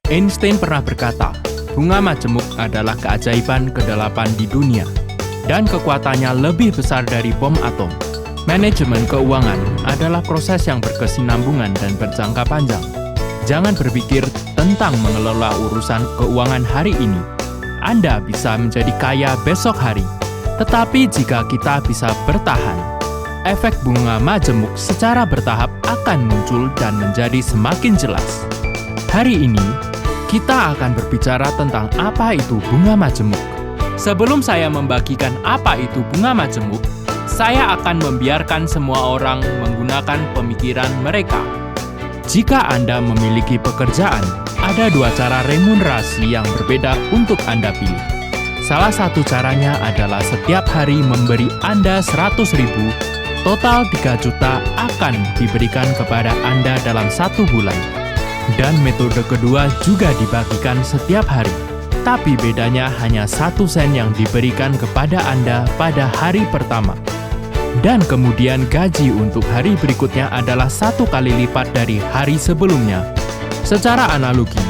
Einstein pernah berkata, bunga majemuk adalah keajaiban ke-8 di dunia, dan kekuatannya lebih besar dari bom atom. Manajemen keuangan adalah proses yang berkesinambungan dan berjangka panjang. Jangan berpikir tentang mengelola urusan keuangan hari ini. Anda bisa menjadi kaya besok hari, tetapi jika kita bisa bertahan, efek bunga majemuk secara bertahap akan muncul dan menjadi semakin jelas. Hari ini, kita akan berbicara tentang apa itu bunga majemuk. Sebelum saya membagikan apa itu bunga majemuk, saya akan membiarkan semua orang menggunakan pemikiran mereka. Jika Anda memiliki pekerjaan, ada 2 cara remunerasi yang berbeda untuk Anda pilih. Salah satu caranya adalah setiap hari memberi Anda 100.000, total 3 juta akan diberikan kepada Anda dalam 1 bulan. Dan metode kedua juga dibagikan setiap hari, tapi bedanya hanya 1 sen yang diberikan kepada Anda pada hari pertama. Dan kemudian gaji untuk hari berikutnya adalah 1 kali lipat dari hari sebelumnya. Secara analogi,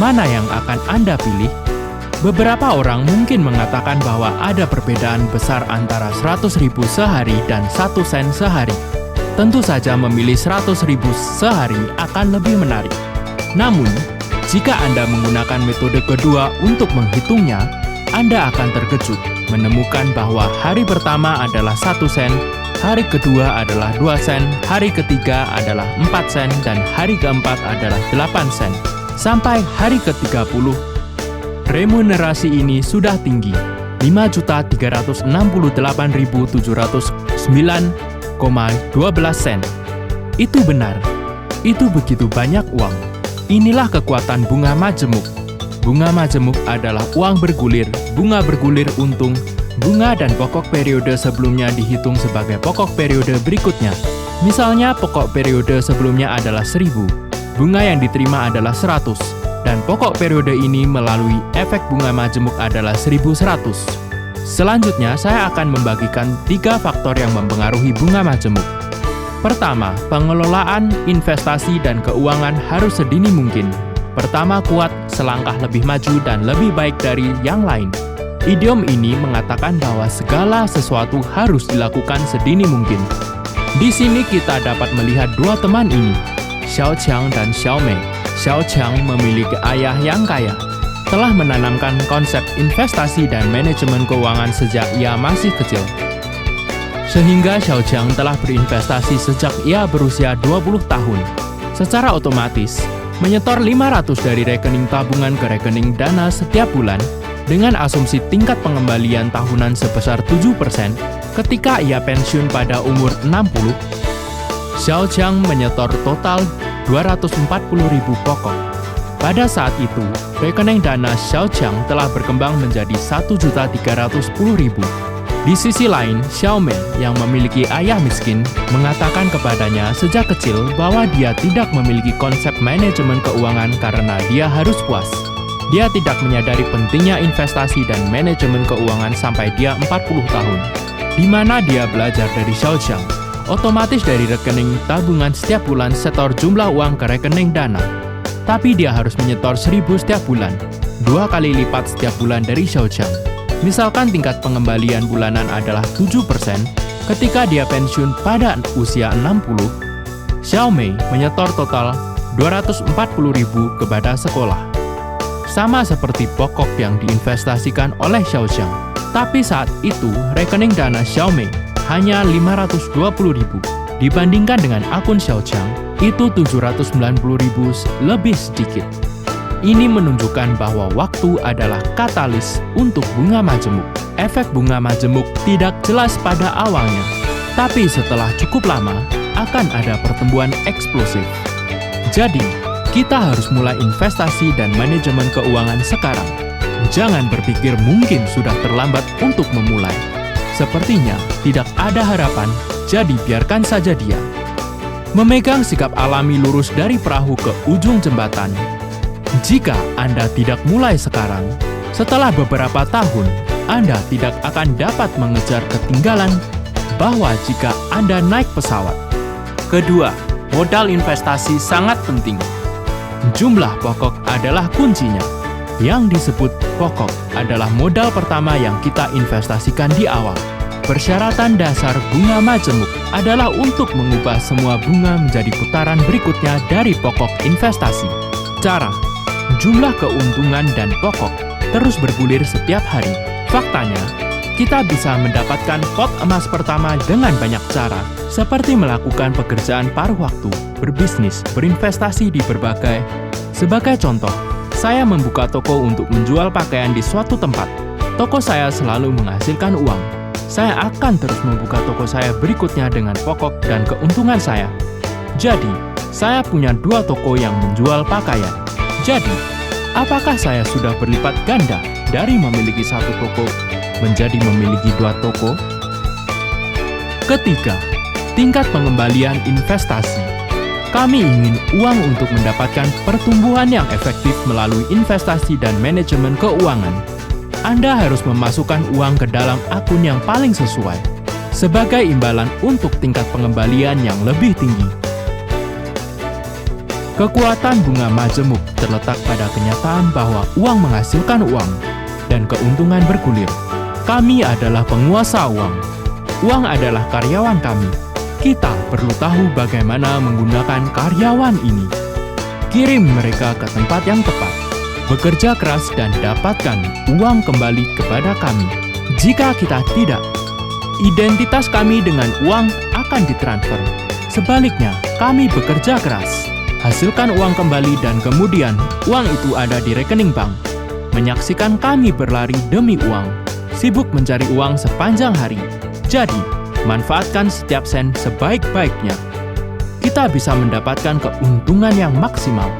mana yang akan Anda pilih? Beberapa orang mungkin mengatakan bahwa ada perbedaan besar antara 100.000 sehari dan 1 sen sehari. Tentu saja memilih 100.000 sehari akan lebih menarik. Namun, jika Anda menggunakan metode kedua untuk menghitungnya, Anda akan terkejut menemukan bahwa hari pertama adalah 1 sen, hari kedua adalah 2 sen, hari ketiga adalah 4 sen, dan hari keempat adalah 8 sen. Sampai hari ke-30, remunerasi ini sudah tinggi, 5.368.709,12 sen. Itu benar, itu begitu banyak uang. Inilah kekuatan bunga majemuk. Bunga majemuk adalah uang bergulir, bunga bergulir untung, bunga dan pokok periode sebelumnya dihitung sebagai pokok periode berikutnya. Misalnya pokok periode sebelumnya adalah 1.000, bunga yang diterima adalah 100, dan pokok periode ini melalui efek bunga majemuk adalah 1.100. Selanjutnya, saya akan membagikan 3 faktor yang mempengaruhi bunga majemuk. Pertama, pengelolaan investasi dan keuangan harus sedini mungkin. Pertama kuat, selangkah lebih maju dan lebih baik dari yang lain. Idiom ini mengatakan bahwa segala sesuatu harus dilakukan sedini mungkin. Di sini kita dapat melihat 2 teman ini, Xiao Qiang dan Xiao Mei. Xiao Qiang memiliki ayah yang kaya, telah menanamkan konsep investasi dan manajemen keuangan sejak ia masih kecil. Sehingga Xiao Qiang telah berinvestasi sejak ia berusia 20 tahun. Secara otomatis, menyetor 500 dari rekening tabungan ke rekening dana setiap bulan dengan asumsi tingkat pengembalian tahunan sebesar 7% ketika ia pensiun pada umur 60. Xiao Qiang menyetor total 240.000 pokok. Pada saat itu, rekening dana Xiao Qiang telah berkembang menjadi 1.310.000. Di sisi lain, Xiao Mei yang memiliki ayah miskin mengatakan kepadanya sejak kecil bahwa dia tidak memiliki konsep manajemen keuangan karena dia harus puas. Dia tidak menyadari pentingnya investasi dan manajemen keuangan sampai dia 40 tahun, di mana dia belajar dari Xiao Qiang. Otomatis dari rekening tabungan setiap bulan setor jumlah uang ke rekening dana. Tapi dia harus menyetor 1.000 setiap bulan, 2 kali lipat setiap bulan dari Xiao Qiang. Misalkan tingkat pengembalian bulanan adalah 7%, ketika dia pensiun pada usia 60, Xiao Mei menyetor total 240.000 kepada sekolah. Sama seperti pokok yang diinvestasikan oleh Xiao Qiang. Tapi saat itu, rekening dana Xiao Mei hanya 520.000. Dibandingkan dengan akun Xiao Qiang, itu 790.000 lebih sedikit. Ini menunjukkan bahwa waktu adalah katalis untuk bunga majemuk. Efek bunga majemuk tidak jelas pada awalnya, tapi setelah cukup lama akan ada pertumbuhan eksplosif. Jadi, kita harus mulai investasi dan manajemen keuangan sekarang. Jangan berpikir mungkin sudah terlambat untuk memulai. Sepertinya tidak ada harapan, jadi biarkan saja dia. Memegang sikap alami lurus dari perahu ke ujung jembatan. Jika Anda tidak mulai sekarang, setelah beberapa tahun, Anda tidak akan dapat mengejar ketinggalan bahwa jika Anda naik pesawat. Kedua, modal investasi sangat penting. Jumlah pokok adalah kuncinya. Yang disebut pokok adalah modal pertama yang kita investasikan di awal. Persyaratan dasar bunga majemuk adalah untuk mengubah semua bunga menjadi putaran berikutnya dari pokok investasi. Cara: jumlah keuntungan dan pokok terus bergulir setiap hari. Faktanya, kita bisa mendapatkan pot emas pertama dengan banyak cara, seperti melakukan pekerjaan paruh waktu, berbisnis, berinvestasi di berbagai. Sebagai contoh, saya membuka toko untuk menjual pakaian di suatu tempat. Toko saya selalu menghasilkan uang. Saya akan terus membuka toko saya berikutnya dengan pokok dan keuntungan saya. Jadi, saya punya 2 toko yang menjual pakaian. Jadi, apakah saya sudah berlipat ganda dari memiliki 1 toko menjadi memiliki 2 toko? Ketiga, tingkat pengembalian investasi. Kami ingin uang untuk mendapatkan pertumbuhan yang efektif melalui investasi dan manajemen keuangan. Anda harus memasukkan uang ke dalam akun yang paling sesuai, sebagai imbalan untuk tingkat pengembalian yang lebih tinggi. Kekuatan bunga majemuk terletak pada kenyataan bahwa uang menghasilkan uang, dan keuntungan bergulir. Kami adalah penguasa uang. Uang adalah karyawan kami. Kita perlu tahu bagaimana menggunakan karyawan ini. Kirim mereka ke tempat yang tepat. Bekerja keras dan dapatkan uang kembali kepada kami. Jika kita tidak, identitas kami dengan uang akan ditransfer. Sebaliknya, kami bekerja keras, hasilkan uang kembali dan kemudian uang itu ada di rekening bank. Menyaksikan kami berlari demi uang, sibuk mencari uang sepanjang hari. Jadi, manfaatkan setiap sen sebaik-baiknya. Kita bisa mendapatkan keuntungan yang maksimal